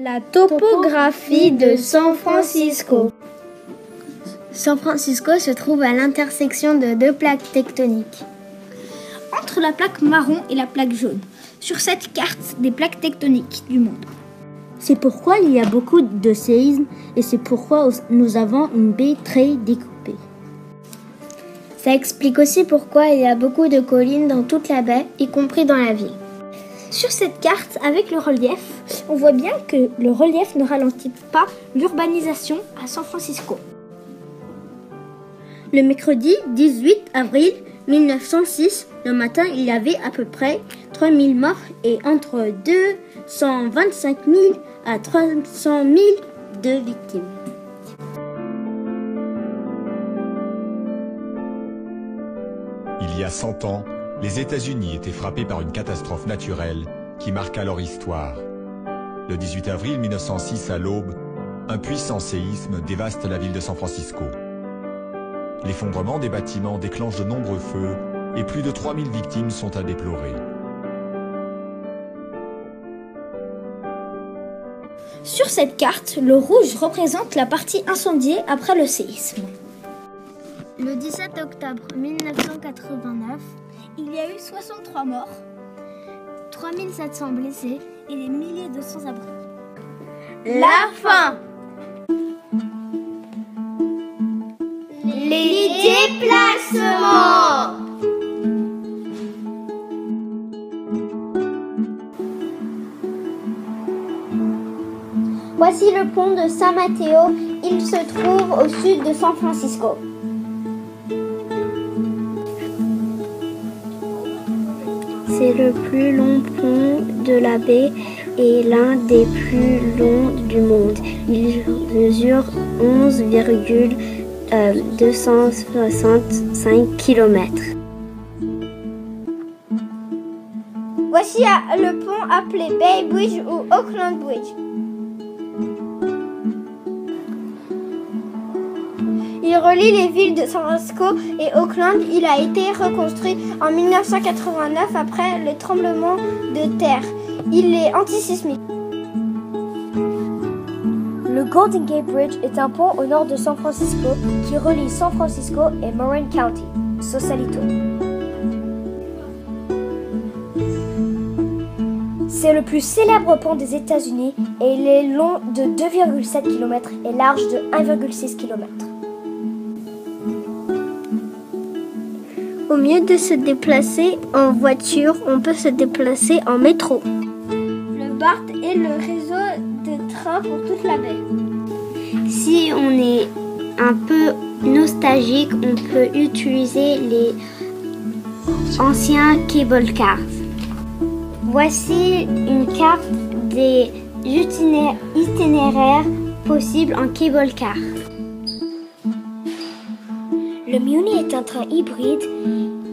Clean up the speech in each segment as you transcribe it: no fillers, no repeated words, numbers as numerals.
La topographie de San Francisco. San Francisco se trouve à l'intersection de deux plaques tectoniques. Entre la plaque marron et la plaque jaune, sur cette carte des plaques tectoniques du monde. C'est pourquoi il y a beaucoup de séismes et c'est pourquoi nous avons une baie très découpée. Ça explique aussi pourquoi il y a beaucoup de collines dans toute la baie, y compris dans la ville. Sur cette carte, avec le relief, on voit bien que le relief ne ralentit pas l'urbanisation à San Francisco. Le mercredi 18 avril 1906, le matin, il y avait à peu près 3000 morts et entre 225 000 à 300 000 de victimes. Il y a 100 ans, les États-Unis étaient frappés par une catastrophe naturelle qui marqua leur histoire. Le 18 avril 1906, à l'aube, un puissant séisme dévaste la ville de San Francisco. L'effondrement des bâtiments déclenche de nombreux feux et plus de 3000 victimes sont à déplorer. Sur cette carte, le rouge représente la partie incendiée après le séisme. Le 17 octobre 1989, il y a eu 63 morts, 3700 blessés et des milliers de sans-abri. La fin! Les déplacements. Voici le pont de San Mateo. Il se trouve au sud de San Francisco. C'est le plus long pont de la baie et l'un des plus longs du monde. Il mesure 11,265 km. Voici le pont appelé Bay Bridge ou Oakland Bridge. Il relie les villes de San Francisco et Oakland. Il a été reconstruit en 1989 après le tremblement de terre. Il est antisismique. Le Golden Gate Bridge est un pont au nord de San Francisco qui relie San Francisco et Marin County, Sausalito. C'est le plus célèbre pont des États-Unis et il est long de 2,7 km et large de 1,6 km. Au lieu de se déplacer en voiture, on peut se déplacer en métro. Le BART est le réseau de trains pour toute la baie. Si on est un peu nostalgique, on peut utiliser les anciens cable cars. Voici une carte des itinéraires possibles en cable car. Le Muni est un train hybride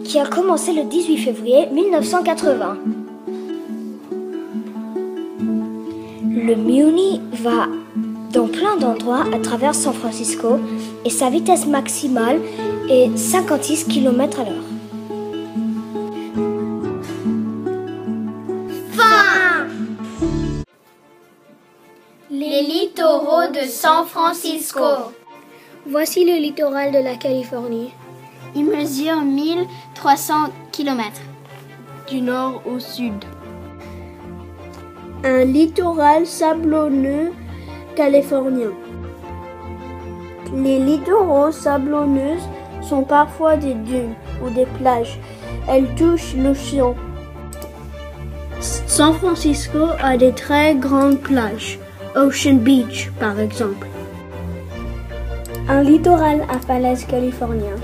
qui a commencé le 18 février 1980. Le Muni va dans plein d'endroits à travers San Francisco et sa vitesse maximale est 56 km/h. Fin! Les littoraux de San Francisco. Voici le littoral de la Californie. Il mesure 1300 km. Du nord au sud. Un littoral sablonneux californien. Les littoraux sablonneux sont parfois des dunes ou des plages. Elles touchent l'océan. San Francisco a des très grandes plages. Ocean Beach, par exemple. Un littoral à falaises californien.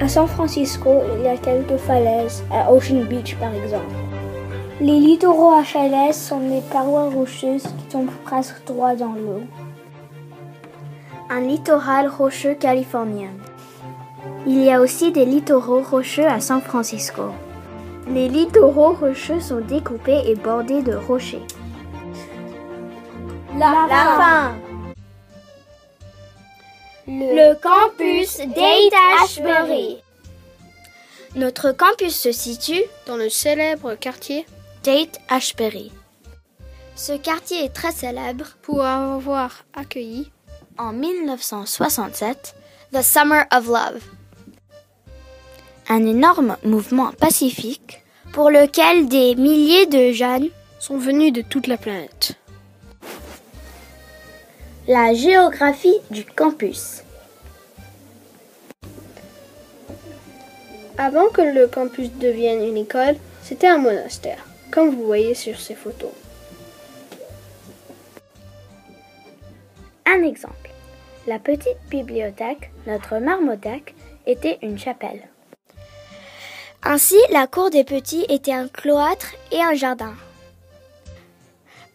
À San Francisco, il y a quelques falaises, à Ocean Beach par exemple. Les littoraux à falaises sont des parois rocheuses qui tombent presque droit dans l'eau. Un littoral rocheux californien. Il y a aussi des littoraux rocheux à San Francisco. Les littoraux rocheux sont découpés et bordés de rochers. La fin! Le campus Dade-Ashbury. Notre campus se situe dans le célèbre quartier Dade-Ashbury. Ce quartier est très célèbre pour avoir accueilli, en 1967, The Summer of Love, un énorme mouvement pacifique pour lequel des milliers de jeunes sont venus de toute la planète. La géographie du campus. Avant que le campus devienne une école, c'était un monastère, comme vous voyez sur ces photos. Un exemple. La petite bibliothèque, notre marmothèque, était une chapelle. Ainsi, la cour des petits était un cloître et un jardin.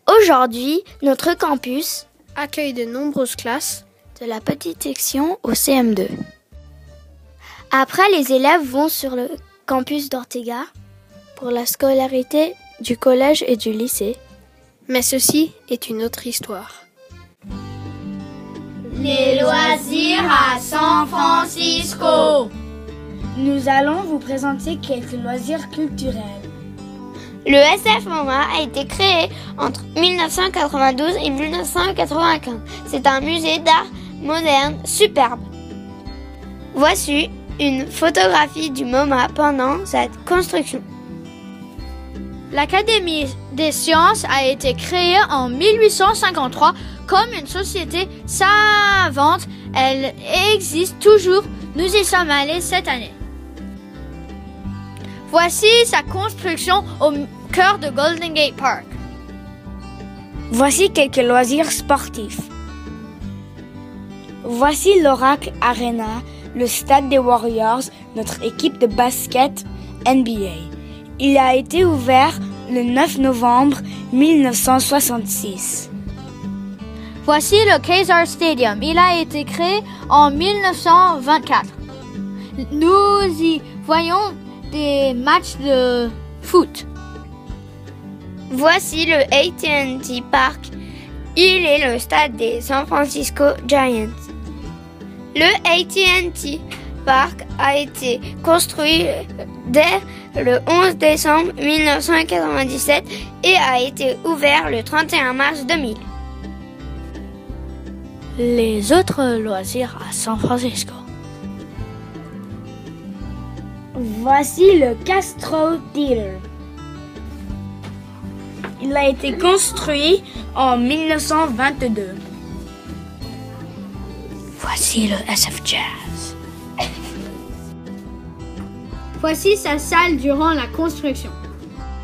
Aujourd'hui, notre campus Accueille de nombreuses classes, de la petite section au CM2. Après, les élèves vont sur le campus d'Ortega pour la scolarité du collège et du lycée. mais ceci est une autre histoire. Les loisirs à San Francisco. Nous allons vous présenter quelques loisirs culturels. Le SF MoMA a été créé entre 1992 et 1995. C'est un musée d'art moderne superbe. Voici une photographie du MoMA pendant sa construction. L'Académie des sciences a été créée en 1853 comme une société savante. Elle existe toujours. Nous y sommes allés cette année. Voici sa construction au cœur de Golden Gate Park. Voici quelques loisirs sportifs. Voici l'Oracle Arena, le stade des Warriors, notre équipe de basket NBA. Il a été ouvert le 9 novembre 1966. Voici le Kezar Stadium. Il a été créé en 1924. Nous y voyons des matchs de foot. Voici le AT&T Park. Il est le stade des San Francisco Giants. Le AT&T Park a été construit dès le 11 décembre 1997 et a été ouvert le 31 mars 2000. Les autres loisirs à San Francisco. Voici le Castro Theater. Il a été construit en 1922. Voici le SF Jazz. Voici sa salle durant la construction.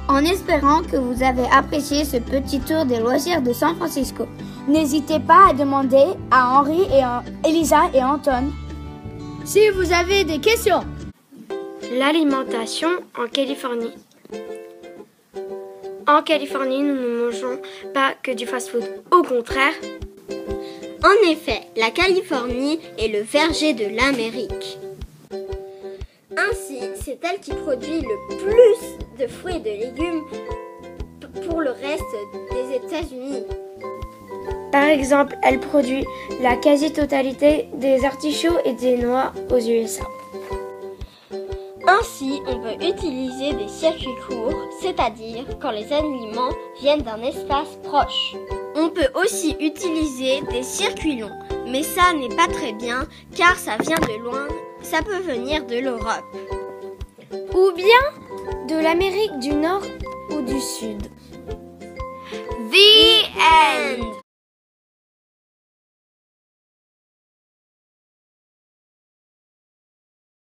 En espérant que vous avez apprécié ce petit tour des loisirs de San Francisco. N'hésitez pas à demander à Henri et à Elisa et Anton. Si vous avez des questions. L'alimentation en Californie. En Californie, nous ne mangeons pas que du fast-food. Au contraire, En effet, la Californie est le verger de l'Amérique. Ainsi, c'est elle qui produit le plus de fruits et de légumes pour le reste des États-Unis. par exemple, elle produit la quasi-totalité des artichauts et des noix aux USA. Ainsi, on peut utiliser des circuits courts, c'est-à-dire quand les aliments viennent d'un espace proche. On peut aussi utiliser des circuits longs, mais ça n'est pas très bien car ça vient de loin, ça peut venir de l'Europe. Ou bien de l'Amérique du Nord ou du Sud. The end.